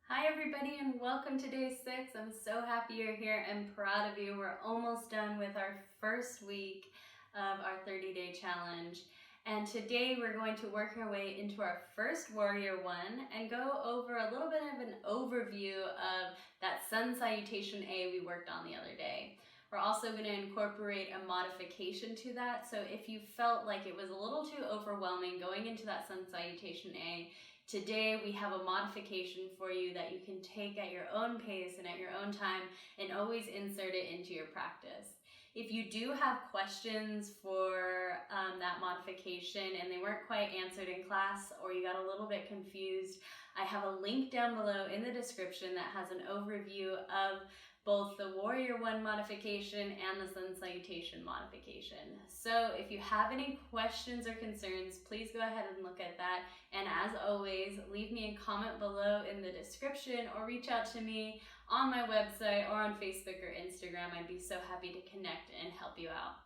Hi everybody and welcome to day 6. I'm so happy you're here and proud of you. We're almost done with our first week of our 30-day challenge. And today we're going to work our way into our first Warrior One and go over a little bit of an overview of that Sun Salutation A we worked on the other day. We're also going to incorporate a modification to that. So if you felt like it was a little too overwhelming going into that Sun Salutation A, today we have a modification for you that you can take at your own pace and at your own time and always insert it into your practice. If you do have questions for that modification and they weren't quite answered in class or you got a little bit confused, I have a link down below in the description that has an overview of both the Warrior One modification and the Sun Salutation modification. So if you have any questions or concerns, please go ahead and look at that. And as always, leave me a comment below in the description or reach out to me on my website or on Facebook or Instagram. I'd be so happy to connect and help you out.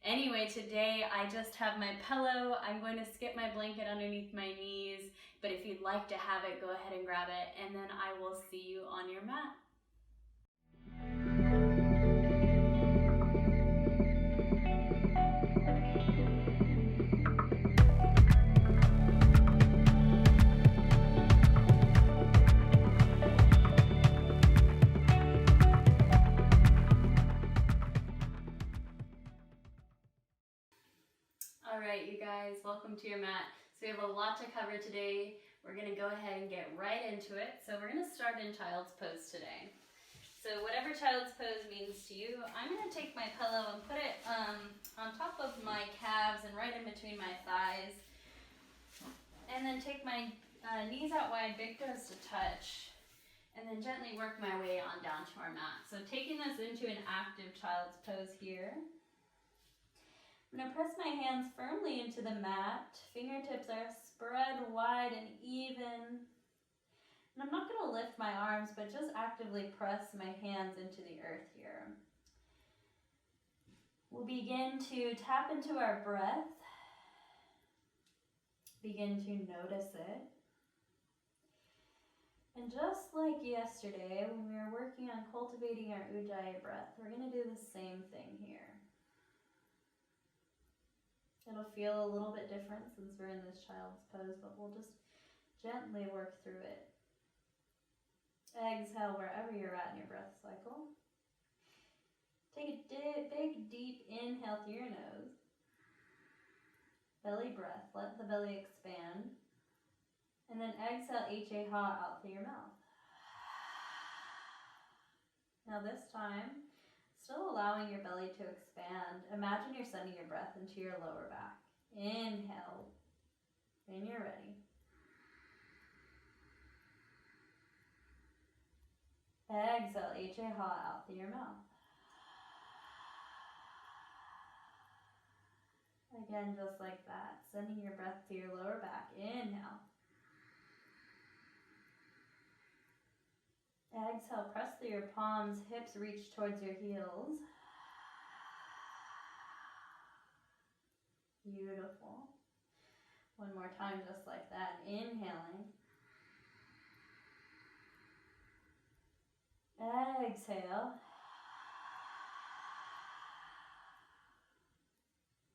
Anyway, today I just have my pillow. I'm going to skip my blanket underneath my knees, but if you'd like to have it, go ahead and grab it, and then I will see you on your mat. Alright, you guys, welcome to your mat. So we have a lot to cover today. We're going to go ahead and get right into it. So we're going to start in child's pose today. So whatever child's pose means to you, I'm going to take my pillow and put it on top of my calves and right in between my thighs. And then take my knees out wide, big toes to touch. And then gently work my way on down to our mat. So taking this into an active child's pose here. I'm going to press my hands firmly into the mat. Fingertips are spread wide and even. And I'm not going to lift my arms, but just actively press my hands into the earth here. We'll begin to tap into our breath. Begin to notice it. And just like yesterday, when we were working on cultivating our ujjayi breath, we're going to do the same thing here. It'll feel a little bit different since we're in this child's pose, but we'll just gently work through it. Exhale wherever you're at in your breath cycle. Take a big, deep inhale through your nose. Belly breath, let the belly expand. And then exhale, H-A-ha, out through your mouth. Now this time, still allowing your belly to expand. Imagine you're sending your breath into your lower back. Inhale, when you're ready. Exhale, H-A-ha, out through your mouth. Again, just like that, sending your breath to your lower back. Inhale. Exhale, press through your palms, hips reach towards your heels. Beautiful. One more time, just like that. Inhaling. Exhale.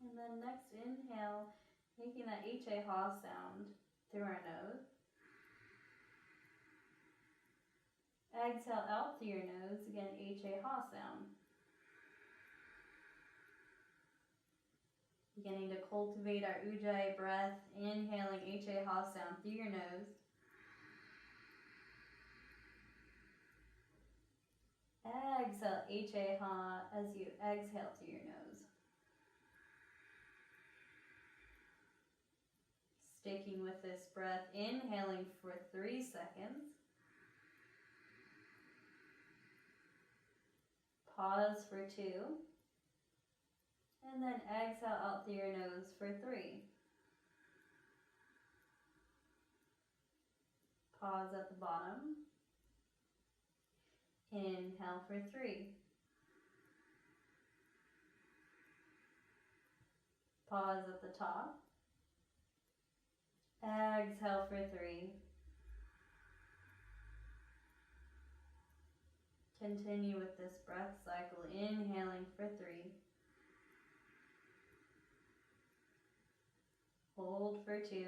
And then next inhale, making that H-A-ha sound through our nose. Exhale out through your nose, again, H-A-ha sound. Beginning to cultivate our ujjayi breath, inhaling H-A-ha sound through your nose. Exhale H-A-ha as you exhale through your nose. Sticking with this breath, inhaling for 3 seconds. Pause for 2. And then exhale out through your nose for 3. Pause at the bottom. Inhale for 3. Pause at the top. Exhale for 3. Continue with this breath cycle, inhaling for 3. Hold for 2.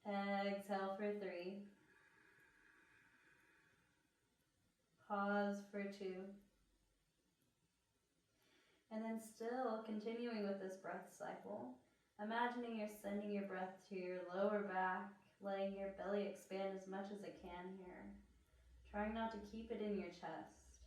Exhale for 3. Pause for 2. And then still continuing with this breath cycle, imagining you're sending your breath to your lower back, letting your belly expand as much as it can here. Trying not to keep it in your chest.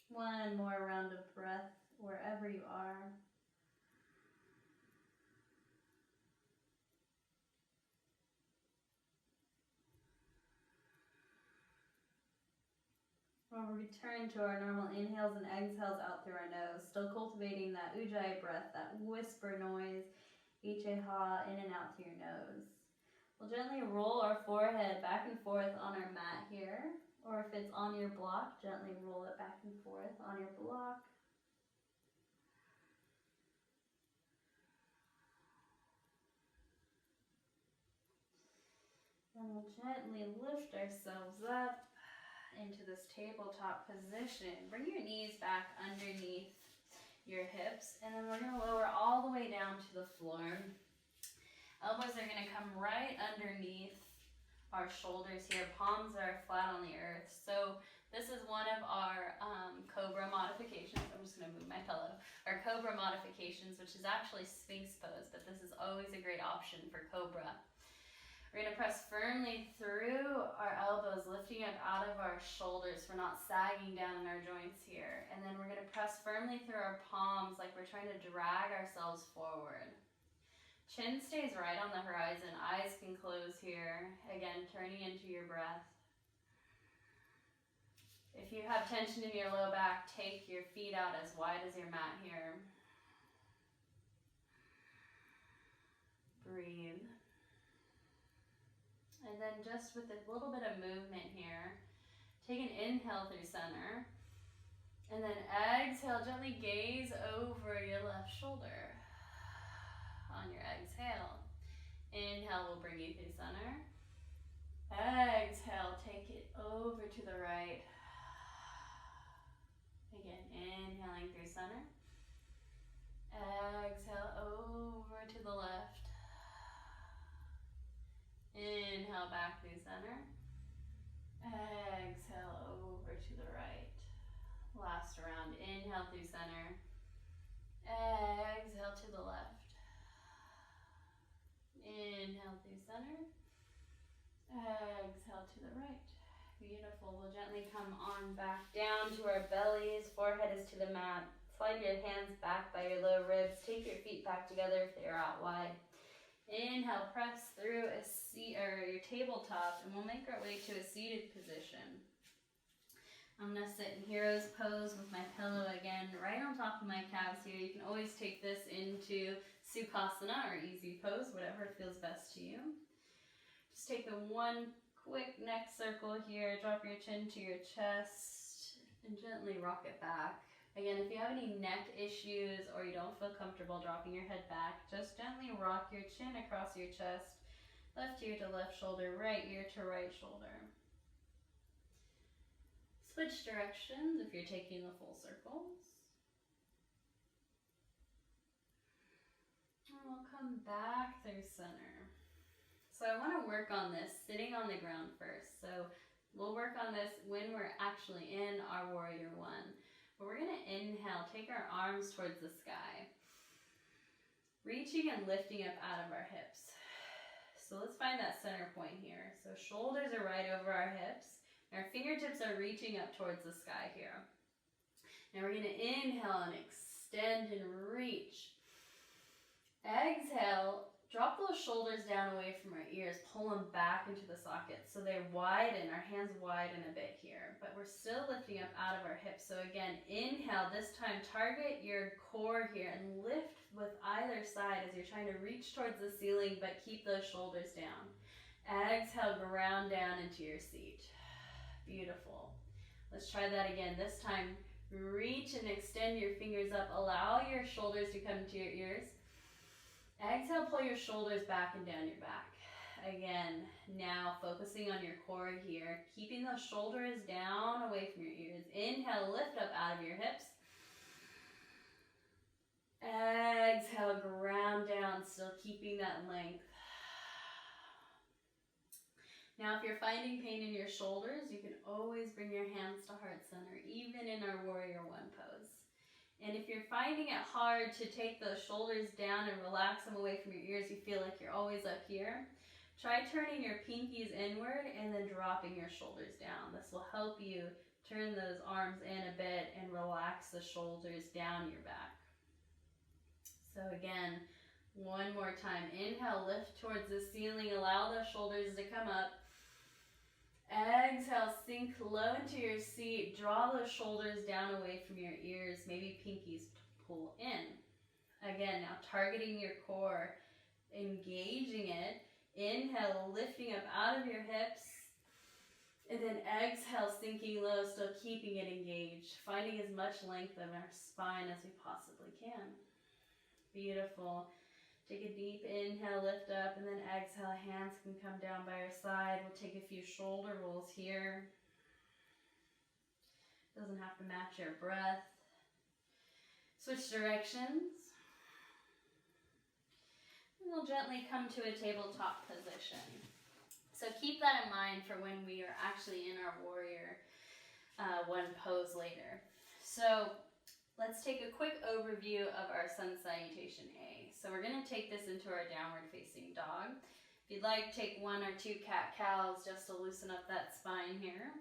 One more round of breath wherever you are. We'll return to our normal inhales and exhales out through our nose, still cultivating that ujjayi breath, that whisper noise, iche-ha, in and out through your nose. We'll gently roll our forehead back and forth on our mat here, or if it's on your block, gently roll it back and forth on your block. Then we'll gently lift ourselves up into this tabletop position. Bring your knees back underneath your hips, and then we're going to lower all the way down to the floor. Elbows are going to come right underneath our shoulders here. Palms are flat on the earth. So this is one of our cobra modifications. I'm just going to move my pillow. Our cobra modifications, which is actually Sphinx pose, but this is always a great option for cobra. We're going to press firmly through our elbows, lifting up out of our shoulders. We're not sagging down in our joints here. And then we're going to press firmly through our palms like we're trying to drag ourselves forward. Chin stays right on the horizon. Eyes can close here. Again, turning into your breath. If you have tension in your low back, take your feet out as wide as your mat here. Breathe. And then just with a little bit of movement here, take an inhale through center. And then exhale, gently gaze over your left shoulder. On your exhale. Inhale will bring you through center. Exhale, take it over to the right. Again, inhaling through center. Exhale over to the left. Inhale back through center. Exhale over to the right. Last round. Inhale through center. Exhale to the left. Inhale through center. Exhale to the right. Beautiful. We'll gently come on back down to our bellies. Forehead is to the mat. Slide your hands back by your low ribs. Take your feet back together if they are out wide. Inhale, press through a seat or your tabletop, and we'll make our way to a seated position. I'm going to sit in hero's pose with my pillow again right on top of my calves here. You can always take this into Sukhasana or easy pose, whatever feels best to you. Just take a one quick neck circle here. Drop your chin to your chest and gently rock it back. Again, if you have any neck issues or you don't feel comfortable dropping your head back, just gently rock your chin across your chest, left ear to left shoulder, right ear to right shoulder. Switch directions if you're taking the full circles. And we'll come back through center. So I want to work on this sitting on the ground first. So we'll work on this when we're actually in our warrior one. But we're going to inhale, take our arms towards the sky. Reaching and lifting up out of our hips. So let's find that center point here. So shoulders are right over our hips. Our fingertips are reaching up towards the sky here. Now we're going to inhale and extend and reach. Exhale, drop those shoulders down away from our ears, pull them back into the sockets so they widen, our hands widen a bit here, but we're still lifting up out of our hips. So again, inhale, this time target your core here and lift with either side as you're trying to reach towards the ceiling, but keep those shoulders down. Exhale, ground down into your seat. Beautiful. Let's try that again. This time, Reach and extend your fingers up. Allow your shoulders to come to your ears. Exhale, pull your shoulders back and down your back. Again, now focusing on your core here. Keeping those shoulders down away from your ears. Inhale, lift up out of your hips. Exhale, ground down, still keeping that length. Now, if you're finding pain in your shoulders, you can always bring your hands to heart center, even in our warrior one pose. And if you're finding it hard to take those shoulders down and relax them away from your ears, you feel like you're always up here, try turning your pinkies inward and then dropping your shoulders down. This will help you turn those arms in a bit and relax the shoulders down your back. So again, one more time. Inhale, lift towards the ceiling. Allow those shoulders to come up. Exhale, sink low into your seat. Draw those shoulders down away from your ears. Maybe pinkies pull in. Again, now targeting your core, engaging it. Inhale, lifting up out of your hips. And then exhale, sinking low, still keeping it engaged. Finding as much length of our spine as we possibly can. Beautiful. Take a deep inhale, lift up, and then exhale. Hands can come down by your side. We'll take a few shoulder rolls here. Doesn't have to match your breath. Switch directions. And we'll gently come to a tabletop position. So keep that in mind for when we are actually in our warrior one pose later. So let's take a quick overview of our Sun Salutation A. So we're going to take this into our downward facing dog. If you'd like, take 1 or 2 cat-cows just to loosen up that spine here.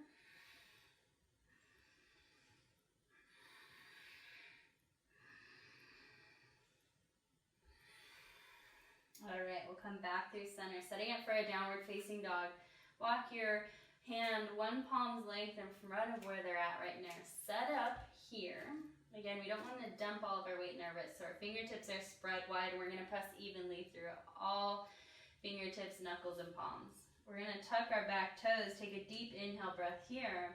All right, we'll come back through center, setting up for a downward facing dog. Walk your hand 1 palm's length in front of where they're at right now. Set up here. Again, we don't want to dump all of our weight in our wrists, so our fingertips are spread wide, and we're going to press evenly through all fingertips, knuckles, and palms. We're going to tuck our back toes, take a deep inhale breath here,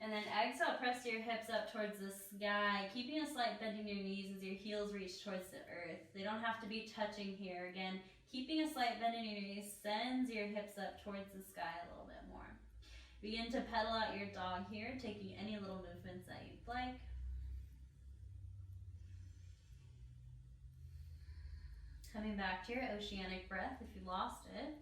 and then exhale, press your hips up towards the sky, keeping a slight bend in your knees as your heels reach towards the earth. They don't have to be touching here. Again, keeping a slight bend in your knees sends your hips up towards the sky a little bit more. Begin to pedal out your dog here, taking any little movements that you'd like. Coming back to your oceanic breath if you lost it.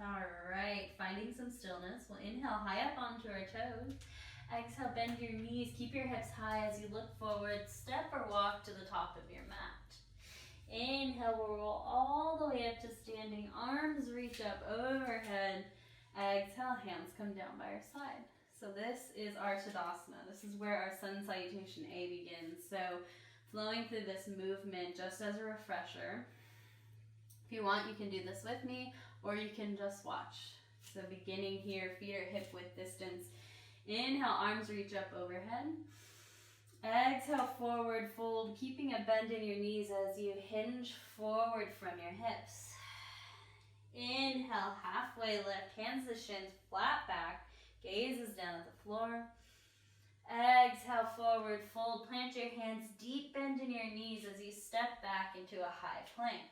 All right, finding some stillness. We'll inhale high up onto our toes. Exhale, bend your knees. Keep your hips high as you look forward. Step or walk to the top of your mat. Inhale, we'll roll all the way up to standing. Arms reach up overhead. Exhale, hands come down by our side. So this is our Tadasana. This is where our Sun Salutation A begins. So flowing through this movement just as a refresher. If you want, you can do this with me, or you can just watch. So beginning here, feet are hip width distance. Inhale, arms reach up overhead. Exhale, forward fold, keeping a bend in your knees as you hinge forward from your hips. Inhale, halfway lift, hands to shins, flat back. Gaze is down at the floor. Exhale, forward fold. Plant your hands, deep bend in your knees as you step back into a high plank.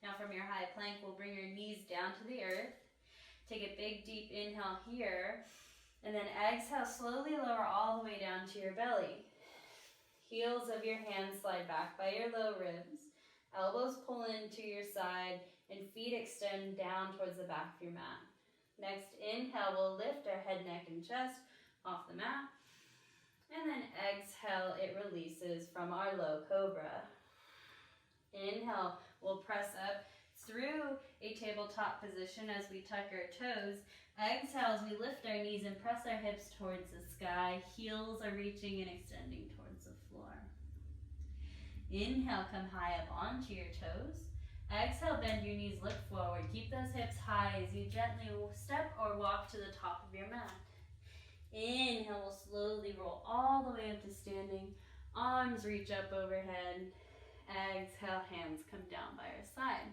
Now from your high plank, we'll bring your knees down to the earth. Take a big deep inhale here. And then exhale, slowly lower all the way down to your belly. Heels of your hands slide back by your low ribs. Elbows pull into your side and feet extend down towards the back of your mat. Next inhale, we'll lift our head, neck, and chest off the mat. And then exhale, it releases from our low cobra. Inhale, we'll press up through a tabletop position as we tuck our toes. Exhale as we lift our knees and press our hips towards the sky. Heels are reaching and extending towards the floor. Inhale, come high up onto your toes. Exhale, bend your knees, look forward. Keep those hips high as you gently step or walk to the top of your mat. Inhale, we'll slowly roll all the way up to standing. Arms reach up overhead. Exhale, hands come down by our side.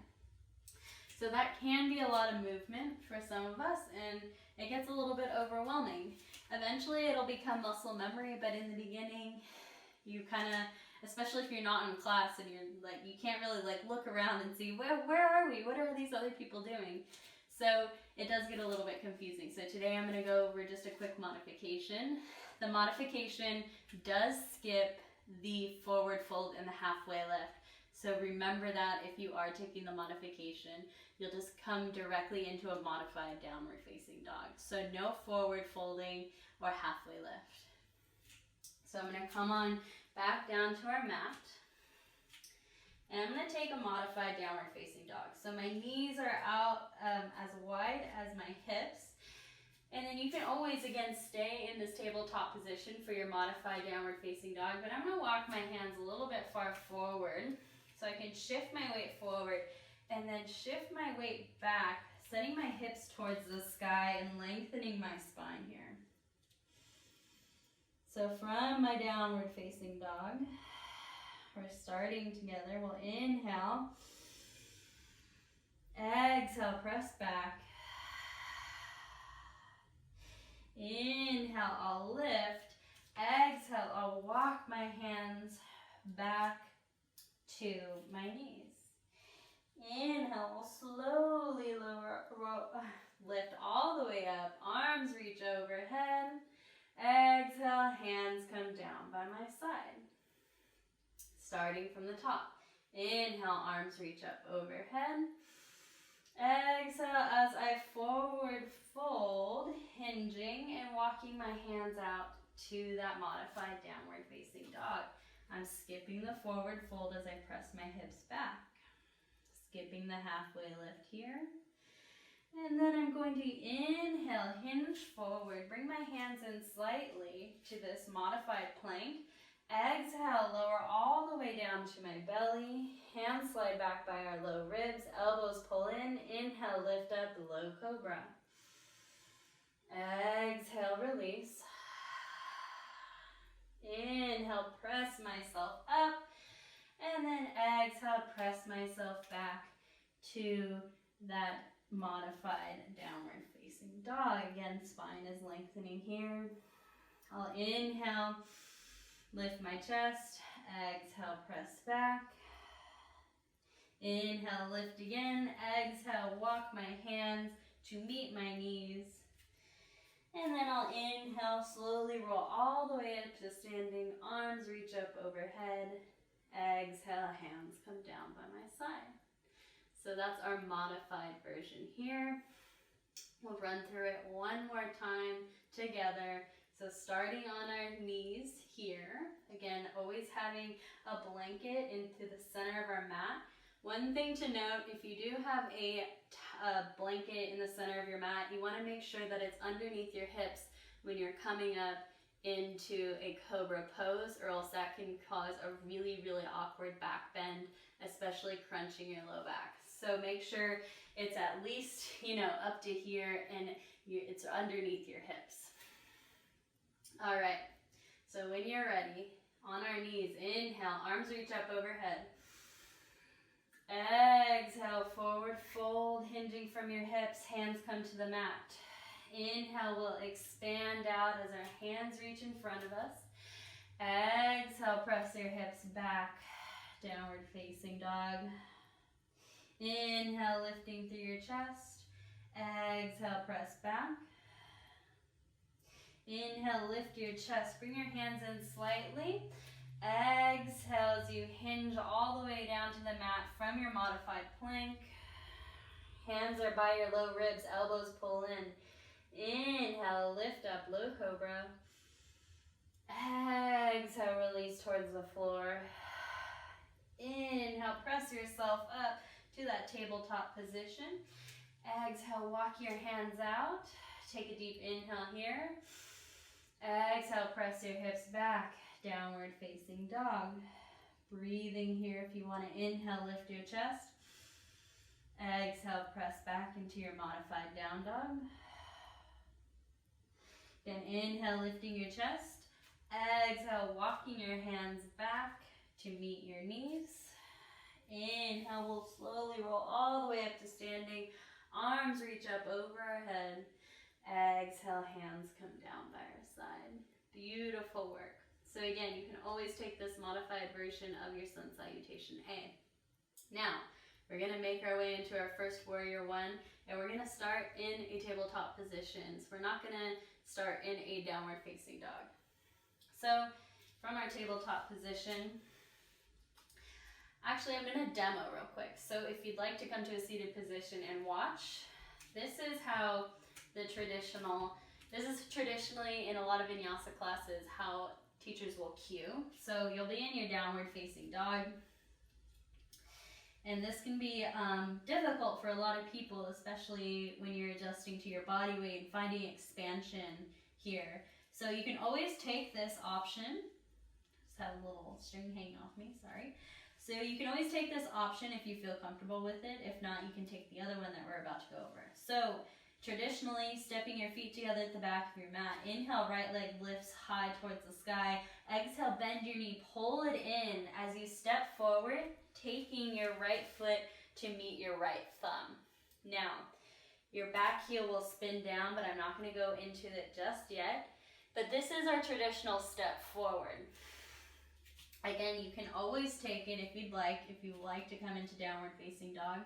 So that can be a lot of movement for some of us, and it gets a little bit overwhelming. Eventually it'll become muscle memory, but in the beginning, you kind of, especially if you're not in class and you're like, you can't really like look around and see, where are we? What are these other people doing? So it does get a little bit confusing. So today I'm going to go over just a quick modification. The modification does skip the forward fold and the halfway lift. So remember that if you are taking the modification, you'll just come directly into a modified downward facing dog. So no forward folding or halfway lift. So I'm going to come on back down to our mat. And I'm going to take a modified downward facing dog. So my knees are out as wide as my hips. And then you can always, again, stay in this tabletop position for your modified downward facing dog. But I'm going to walk my hands a little bit far forward so I can shift my weight forward and then shift my weight back, setting my hips towards the sky and lengthening my spine here. So from my downward facing dog, we're starting together. We'll inhale, exhale, press back. Inhale, I'll lift. Exhale, I'll walk my hands back to my knees. Inhale, we'll slowly lift all the way up. Arms reach overhead. Exhale, hands come down by my side. Starting from the top. Inhale, arms reach up overhead. Exhale as I forward fold, hinging and walking my hands out to that modified downward facing dog. I'm skipping the forward fold as I press my hips back. Skipping the halfway lift here. And then I'm going to inhale, hinge forward, bring my hands in slightly to this modified plank. Exhale, lower all the way down to my belly. Hands slide back by our low ribs. Elbows pull in. Inhale, lift up, low cobra. Exhale, release. Inhale, press myself up. And then exhale, press myself back to that modified downward facing dog. Again, spine is lengthening here. I'll inhale. Lift my chest, exhale, press back. Inhale, lift again. Exhale, walk my hands to meet my knees. And then I'll inhale, slowly roll all the way up to standing. Arms reach up overhead. Exhale, hands come down by my side. So that's our modified version here. We'll run through it one more time together. So starting on our knees here, again, always having a blanket into the center of our mat. One thing to note, if you do have a blanket in the center of your mat, you want to make sure that it's underneath your hips when you're coming up into a cobra pose, or else that can cause a really, really awkward back bend, especially crunching your low back. So make sure it's at least, up to here and it's underneath your hips. All right, so when you're ready, on our knees, inhale, arms reach up overhead. Exhale, forward fold, hinging from your hips, hands come to the mat. Inhale, we'll expand out as our hands reach in front of us. Exhale, press your hips back, downward facing dog. Inhale, lifting through your chest. Exhale, press back. Inhale, lift your chest. Bring your hands in slightly. Exhale as you hinge all the way down to the mat from your modified plank. Hands are by your low ribs, elbows pull in. Inhale, lift up, low cobra. Exhale, release towards the floor. Inhale, press yourself up to that tabletop position. Exhale, walk your hands out. Take a deep inhale here. Exhale, press your hips back, downward facing dog. Breathing here if you want to inhale, lift your chest. Exhale, press back into your modified down dog. Then inhale, lifting your chest. Exhale, walking your hands back to meet your knees. Inhale, we'll slowly roll all the way up to standing. Arms reach up over our head. Exhale, hands come down by our side. Beautiful work. So again, you can always take this modified version of your Sun Salutation A. Now, we're going to make our way into our first warrior one, and we're going to start in a tabletop position. So we're not going to start in a downward facing dog. So from our tabletop position, actually I'm going to demo real quick. So if you'd like to come to a seated position and watch, this is traditionally in a lot of vinyasa classes how teachers will cue. So you'll be in your downward facing dog. And this can be difficult for a lot of people, especially when you're adjusting to your body weight and finding expansion here. So you can always take this option. Just have a little string hanging off me, sorry. So you can always take this option if you feel comfortable with it. If not, you can take the other one that we're about to go over. So traditionally, stepping your feet together at the back of your mat. Inhale, right leg lifts high towards the sky. Exhale, bend your knee, pull it in as you step forward, taking your right foot to meet your right thumb. Now, your back heel will spin down, but I'm not going to go into it just yet. But this is our traditional step forward. Again, you can always take it if you like to come into downward facing dog.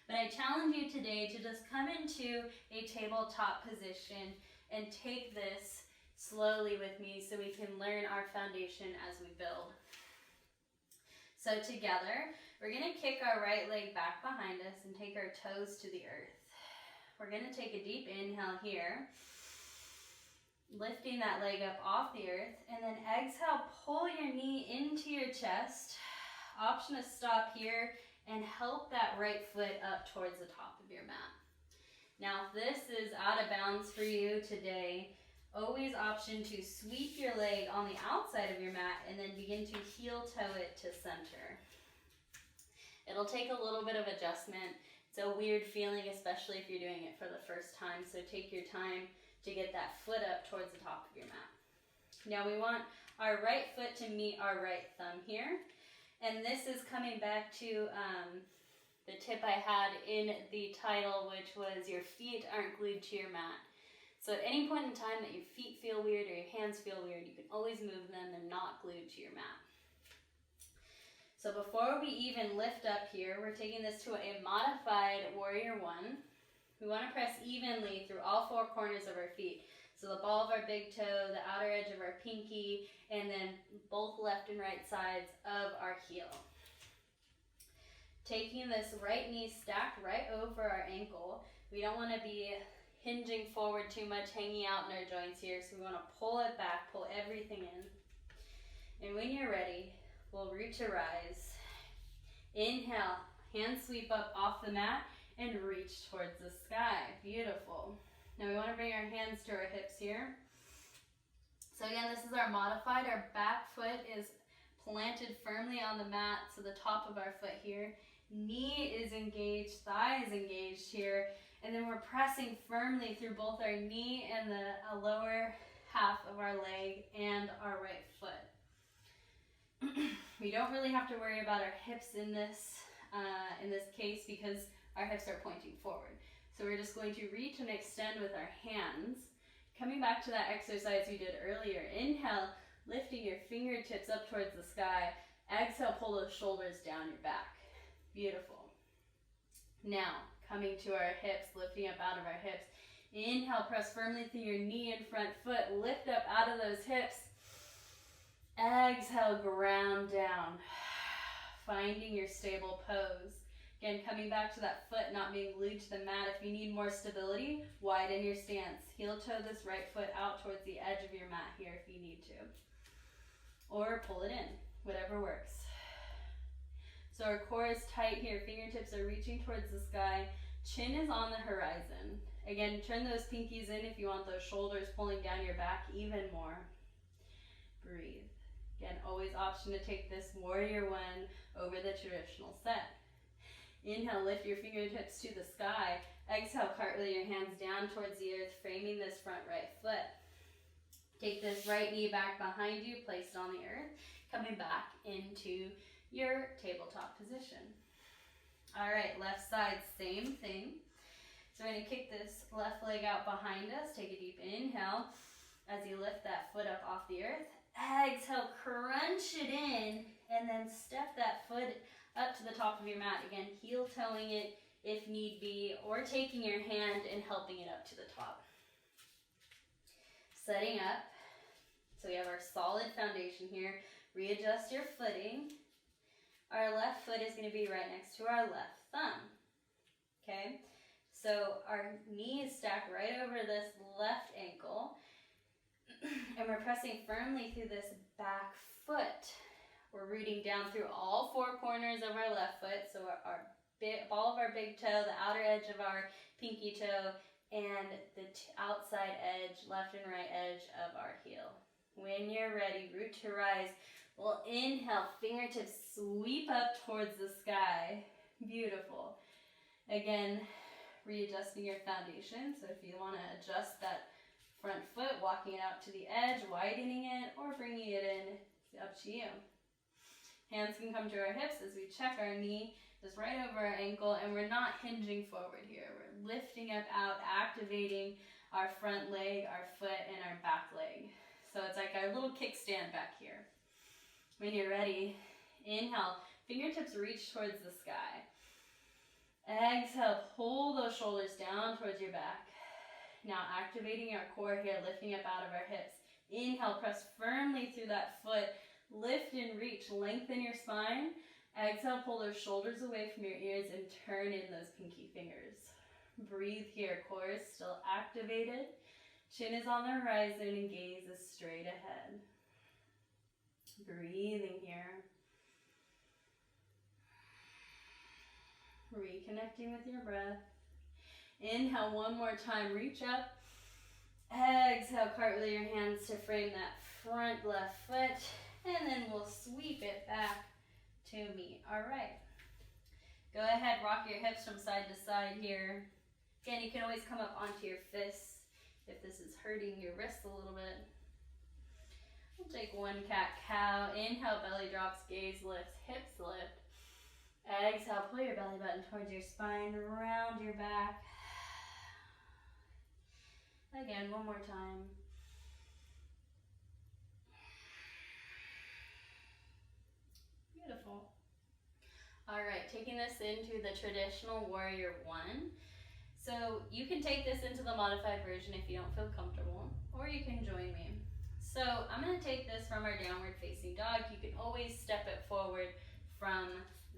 But I challenge you today to just come into a tabletop position and take this slowly with me so we can learn our foundation as we build. So together, we're going to kick our right leg back behind us and take our toes to the earth. We're going to take a deep inhale here, lifting that leg up off the earth, and then exhale, pull your knee into your chest. Option to stop here and help that right foot up towards the top of your mat. Now, if this is out of bounds for you today, always option to sweep your leg on the outside of your mat and then begin to heel toe it to center. It'll take a little bit of adjustment. It's a weird feeling, especially if you're doing it for the first time, so take your time to get that foot up towards the top of your mat. Now we want our right foot to meet our right thumb here. And this is coming back to the tip I had in the title, which was your feet aren't glued to your mat. So at any point in time that your feet feel weird or your hands feel weird, you can always move them. They're not glued to your mat. So before we even lift up here, we're taking this to a modified warrior one. We want to press evenly through all four corners of our feet. So the ball of our big toe, the outer edge of our pinky, and then both left and right sides of our heel. Taking this right knee stacked right over our ankle. We don't want to be hinging forward too much, hanging out in our joints here. So we want to pull it back, pull everything in. And when you're ready, we'll root to rise. Inhale, hands sweep up off the mat and reach towards the sky. Beautiful. Now we want to bring our hands to our hips here. So again, this is our modified. Our back foot is planted firmly on the mat, so the top of our foot here. Knee is engaged, thigh is engaged here, and then we're pressing firmly through both our knee and the lower half of our leg and our right foot. We don't really have to worry about our hips in this case because our hips are pointing forward. So we're just going to reach and extend with our hands. Coming back to that exercise we did earlier, inhale, lifting your fingertips up towards the sky. Exhale, pull those shoulders down your back. Beautiful. Now, coming to our hips, lifting up out of our hips. Inhale, press firmly through your knee and front foot. Lift up out of those hips. Exhale, ground down. Finding your stable pose. Again, coming back to that foot not being glued to the mat. If you need more stability, widen your stance. Heel toe this right foot out towards the edge of your mat here if you need to. Or pull it in, whatever works. So our core is tight here. Fingertips are reaching towards the sky. Chin is on the horizon. Again, turn those pinkies in if you want those shoulders pulling down your back even more. Breathe. Again, always option to take this warrior one over the traditional set. Inhale, lift your fingertips to the sky. Exhale, cartwheel your hands down towards the earth, framing this front right foot. Take this right knee back behind you, place it on the earth, coming back into your tabletop position. All right, left side, same thing. So we're gonna kick this left leg out behind us. Take a deep inhale as you lift that foot up off the earth. Exhale, crunch it in, and then step that foot up to the top of your mat. Again, heel toeing it if need be, or taking your hand and helping it up to the top. Setting up, so we have our solid foundation here. Readjust your footing. Our left foot is going to be right next to our left thumb. Okay, so our knees stack right over this left ankle, and we're pressing firmly through this back foot. We're rooting down through all four corners of our left foot, so our ball of our big toe, the outer edge of our pinky toe, and the outside edge, left and right edge of our heel. When you're ready, root to rise. We'll inhale, fingertips sweep up towards the sky. Beautiful. Again, readjusting your foundation. So if you want to adjust that front foot, walking it out to the edge, widening it, or bringing it in, it's up to you. Hands can come to our hips as we check our knee just right over our ankle, and we're not hinging forward here. We're lifting up out, activating our front leg, our foot, and our back leg. So it's like our little kickstand back here. When you're ready, inhale, fingertips reach towards the sky. Exhale, pull those shoulders down towards your back. Now activating our core here, lifting up out of our hips. Inhale, press firmly through that foot. Lift and reach, lengthen your spine. Exhale, pull those shoulders away from your ears and turn in those pinky fingers. Breathe here, core is still activated. Chin is on the horizon and gaze is straight ahead. Breathing here. Reconnecting with your breath. Inhale one more time, reach up. Exhale, cartwheel your hands to frame that front left foot, and then we'll sweep it back to meet. All right. Go ahead, rock your hips from side to side here. Again, you can always come up onto your fists if this is hurting your wrists a little bit. We'll take one cat-cow. Inhale, belly drops, gaze lifts, hips lift. Exhale, pull your belly button towards your spine, round your back. Again, one more time. Beautiful. All right, taking this into the traditional warrior one. So you can take this into the modified version if you don't feel comfortable, or you can join me. So I'm going to take this from our downward facing dog. You can always step it forward from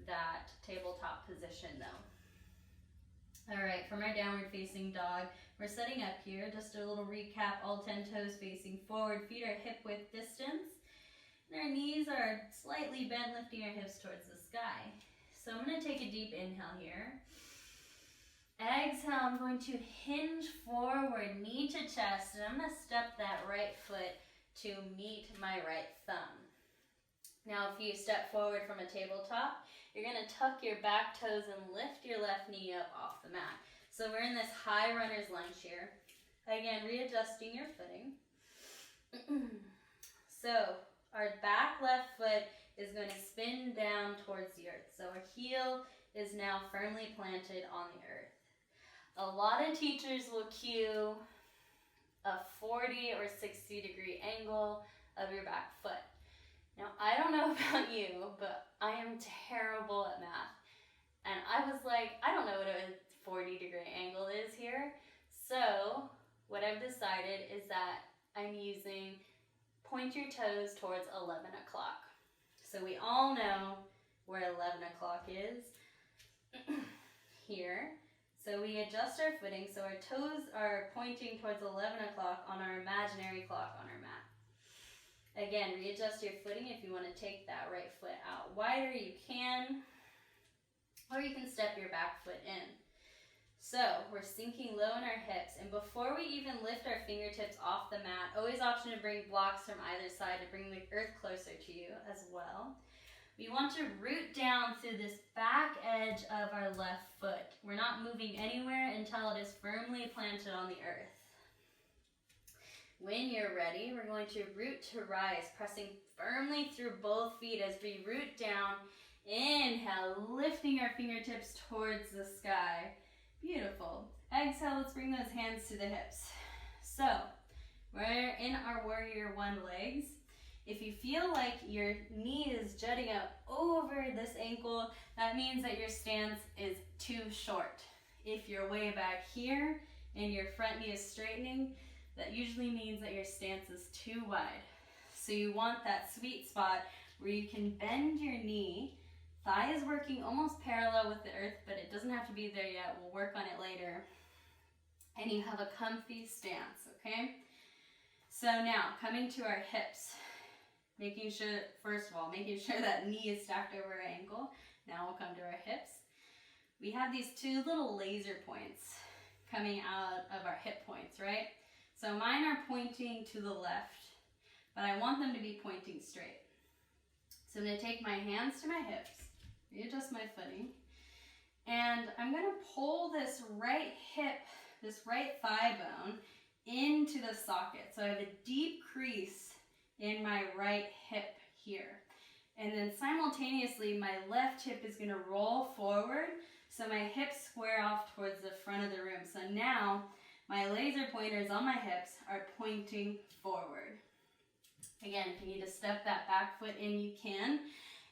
that tabletop position though. All right, from our downward facing dog, we're setting up here. Just a little recap, all 10 toes facing forward, feet are hip width distance. And our knees are slightly bent, lifting our hips towards the sky. So I'm going to take a deep inhale here. Exhale, I'm going to hinge forward, knee to chest, and I'm going to step that right foot to meet my right thumb. Now, if you step forward from a tabletop, you're going to tuck your back toes and lift your left knee up off the mat. So we're in this high runner's lunge here. Again, readjusting your footing. So our back left foot is going to spin down towards the earth. So our heel is now firmly planted on the earth. A lot of teachers will cue a 40 or 60 degree angle of your back foot. Now, I don't know about you, but I am terrible at math. And I was like, I don't know what a 40 degree angle is here. So what I've decided is that I'm using point your toes towards 11 o'clock. So we all know where 11 o'clock is here. So we adjust our footing so our toes are pointing towards 11 o'clock on our imaginary clock on our mat. Again, readjust your footing if you want to take that right foot out wider, you can. Or you can step your back foot in. So we're sinking low in our hips, and before we even lift our fingertips off the mat, always option to bring blocks from either side to bring the earth closer to you as well. We want to root down through this back edge of our left foot. We're not moving anywhere until it is firmly planted on the earth. When you're ready, we're going to root to rise, pressing firmly through both feet as we root down Inhale, lifting our fingertips towards the sky. Beautiful. Exhale, let's bring those hands to the hips. So, we're in our warrior one legs. If you feel like your knee is jutting out over this ankle, that means that your stance is too short. If you're way back here and your front knee is straightening, that usually means that your stance is too wide. So you want that sweet spot where you can bend your knee. Thigh is working almost parallel with the earth, but it doesn't have to be there yet. We'll work on it later. And you have a comfy stance, okay? So now, coming to our hips. Making sure that knee is stacked over our ankle. Now we'll come to our hips. We have these two little laser points coming out of our hip points, right? So mine are pointing to the left, but I want them to be pointing straight. So I'm going to take my hands to my hips, readjust my footing, and I'm going to pull this right hip, this right thigh bone into the socket. So I have a deep crease in my right hip here. And then simultaneously, my left hip is going to roll forward, so my hips square off towards the front of the room. So now, my laser pointers on my hips are pointing forward. Again, if you need to step that back foot in, you can.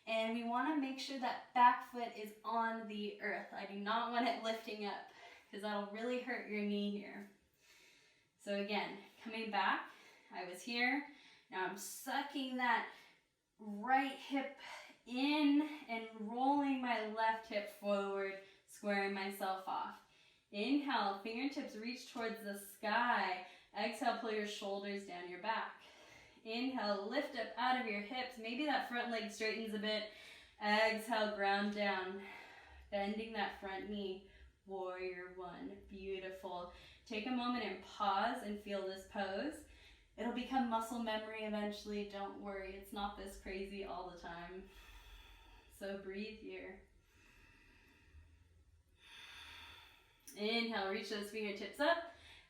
And we want to make sure that back foot is on the earth. I do not want it lifting up, because that'll really hurt your knee here. So again, coming back, I was here. Now I'm sucking that right hip in and rolling my left hip forward, squaring myself off. Inhale, fingertips reach towards the sky. Exhale, pull your shoulders down your back. Inhale, lift up out of your hips. Maybe that front leg straightens a bit. Exhale, ground down, bending that front knee. Warrior one, beautiful. Take a moment and pause and feel this pose. It'll become muscle memory eventually, don't worry, it's not this crazy all the time. So breathe here. Inhale, reach those fingertips up.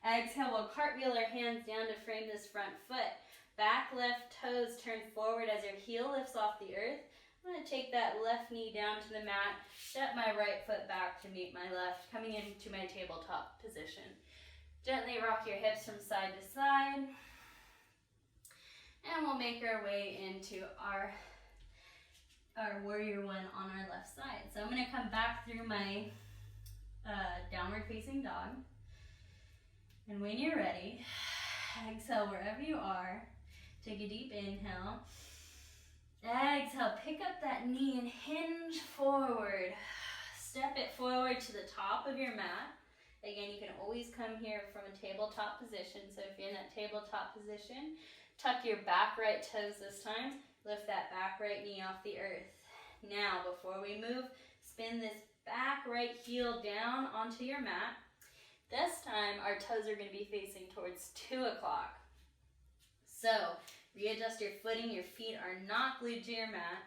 Exhale, we'll cartwheel our hands down to frame this front foot. Back left toes turn forward as your heel lifts off the earth. I'm going to take that left knee down to the mat, step my right foot back to meet my left, coming into my tabletop position. Gently rock your hips from side to side. And we'll make our way into our warrior one on our left side. So I'm going to come back through my downward facing dog. And when you're ready, exhale wherever you are. Take a deep inhale. Exhale, pick up that knee and hinge forward. Step it forward to the top of your mat. Again, you can always come here from a tabletop position. So if you're in that tabletop position, tuck your back right toes this time. Lift that back right knee off the earth. Now, before we move, spin this back right heel down onto your mat. This time, our toes are going to be facing towards 2 o'clock. So, readjust your footing. Your feet are not glued to your mat.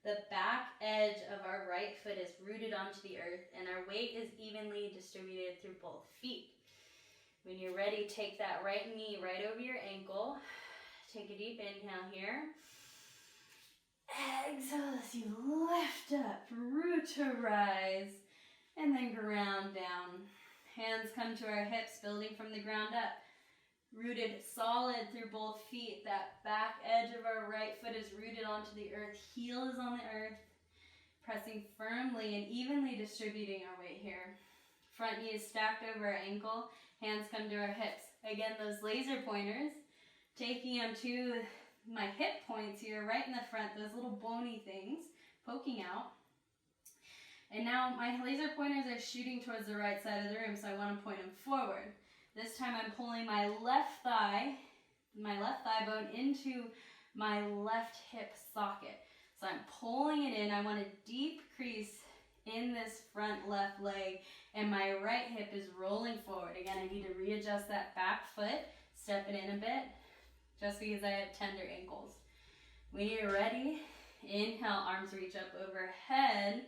The back edge of our right foot is rooted onto the earth, and our weight is evenly distributed through both feet. When you're ready, take that right knee right over your ankle. Take a deep inhale here. Exhale as you lift up, root to rise, and then ground down. Hands come to our hips, building from the ground up. Rooted solid through both feet. That back edge of our right foot is rooted onto the earth. Heel is on the earth. Pressing firmly and evenly distributing our weight here. Front knee is stacked over our ankle. Hands come to our hips. Again, those laser pointers, taking them to my hip points here, right in the front, those little bony things poking out. And now my laser pointers are shooting towards the right side of the room, so I want to point them forward. This time I'm pulling my left thigh bone into my left hip socket. So I'm pulling it in. I want a deep crease in this front left leg, and my right hip is rolling forward. Again, I need to readjust that back foot, step it in a bit, just because I have tender ankles. When you're ready, inhale, arms reach up overhead.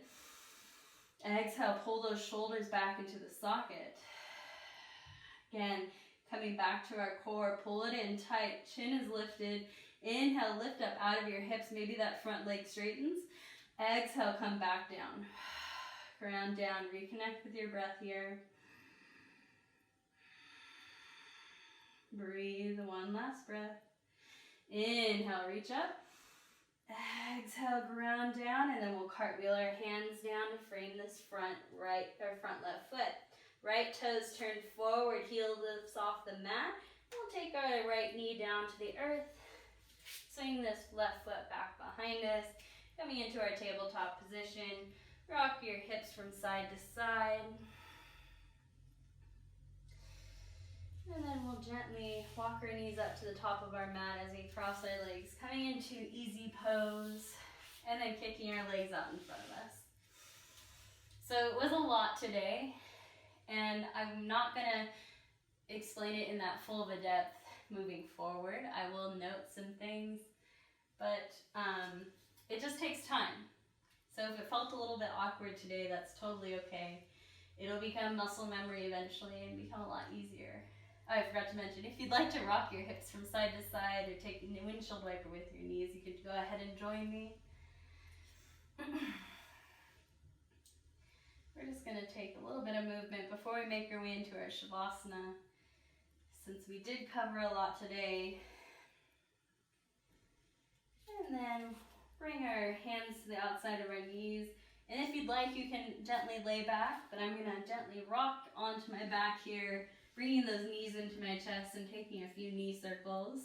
Exhale, pull those shoulders back into the socket. Again, coming back to our core, pull it in tight, chin is lifted, Inhale, lift up out of your hips. Maybe that front leg straightens. Exhale, come back down. Ground down. Reconnect with your breath here. Breathe. One last breath. Inhale, reach up. Exhale, ground down, and then we'll cartwheel our hands down to frame this front left foot. Right toes turned forward, heel lifts off the mat. We'll take our right knee down to the earth. Swing this left foot back behind us. Coming into our tabletop position. Rock your hips from side to side. And then we'll gently walk our knees up to the top of our mat as we cross our legs. Coming into easy pose. And then kicking our legs out in front of us. So it was a lot today. And I'm not going to explain it in that full of a depth moving forward. I will note some things. But it just takes time. So if it felt a little bit awkward today, that's totally okay. It'll become muscle memory eventually and become a lot easier. Oh, I forgot to mention, if you'd like to rock your hips from side to side or take a windshield wiper with your knees, you could go ahead and join me. We're just going to take a little bit of movement before we make our way into our Shavasana. Since we did cover a lot today. And then bring our hands to the outside of our knees. And if you'd like, you can gently lay back, but I'm going to gently rock onto my back here, bringing those knees into my chest and taking a few knee circles.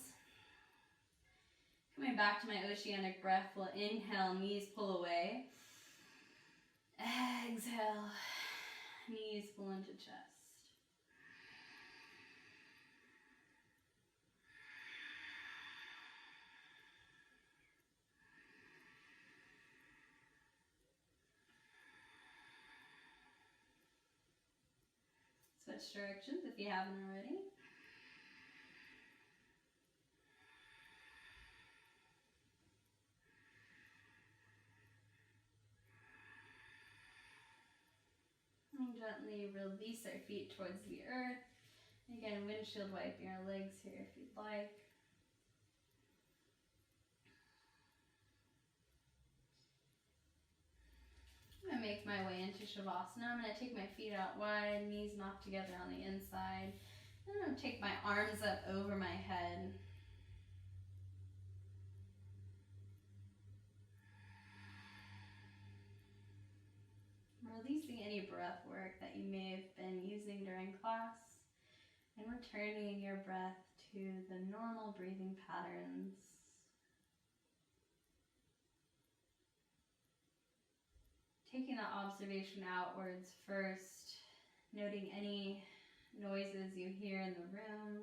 Coming back to my oceanic breath, we'll inhale, knees pull away. Exhale, knees pull into chest. Switch directions if you haven't already. And gently release our feet towards the earth. Again, windshield wiping our legs here if you'd like. I'm going to make my way into Shavasana. I'm going to take my feet out wide, knees knocked together on the inside. I'm going to take my arms up over my head. Releasing any breath work that you may have been using during class, and returning your breath to the normal breathing patterns. Taking the observation outwards first, noting any noises you hear in the room,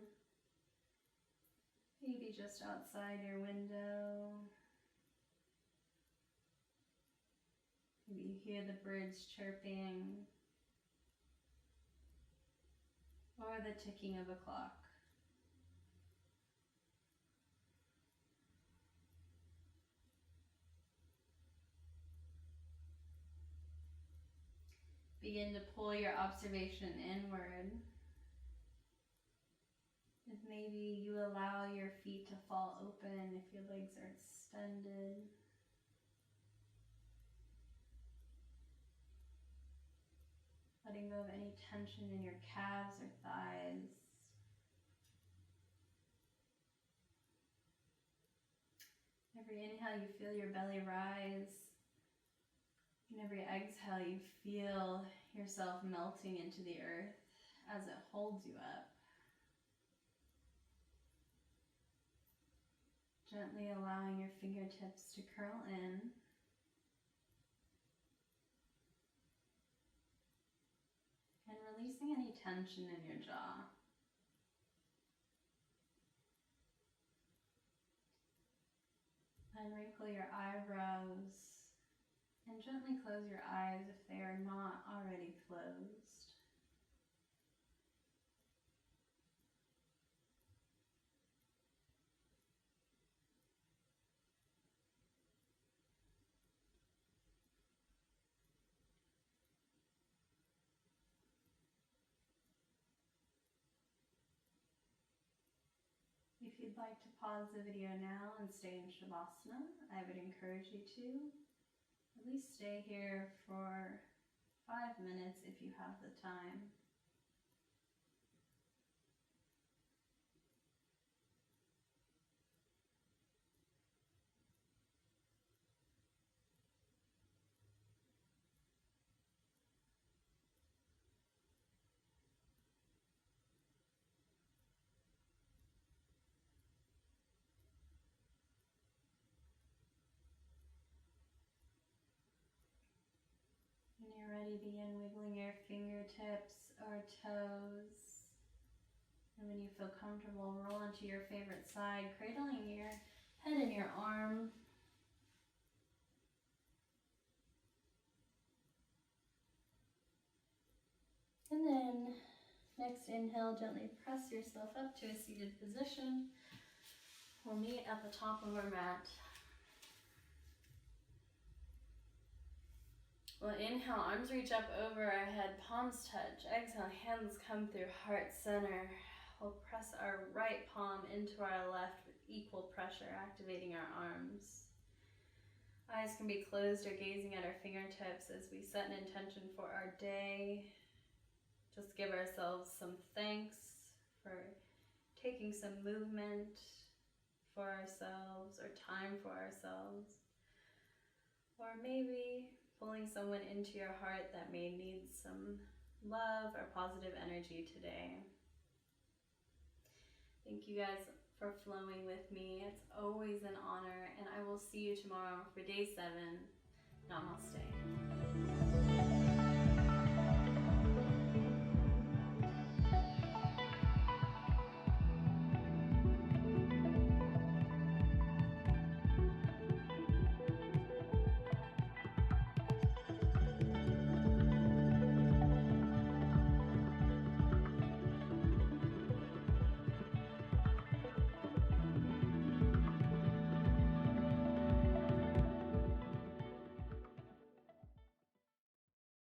maybe just outside your window. Maybe you hear the birds chirping, or the ticking of a clock. Begin to pull your observation inward. As maybe you allow your feet to fall open if your legs are extended. Letting go of any tension in your calves or thighs. Every inhale, you feel your belly rise. And every exhale, you feel yourself melting into the earth as it holds you up. Gently allowing your fingertips to curl in. And releasing any tension in your jaw. Unwrinkle your eyebrows. And gently close your eyes if they are not already closed. If you'd like to pause the video now and stay in Shavasana, I would encourage you to at least stay here for 5 minutes if you have the time. When you're ready, begin wiggling your fingertips or toes. And when you feel comfortable, roll onto your favorite side, cradling your head in your arm. And then, next inhale, gently press yourself up to a seated position. We'll meet at the top of our mat. We'll inhale, arms reach up over our head, palms touch. Exhale, hands come through heart center. We'll press our right palm into our left with equal pressure, activating our arms. Eyes can be closed or gazing at our fingertips as we set an intention for our day. Just give ourselves some thanks for taking some movement for ourselves or time for ourselves. Or maybe pulling someone into your heart that may need some love or positive energy today. Thank you guys for flowing with me. It's always an honor, and I will see you tomorrow for day 7. Namaste.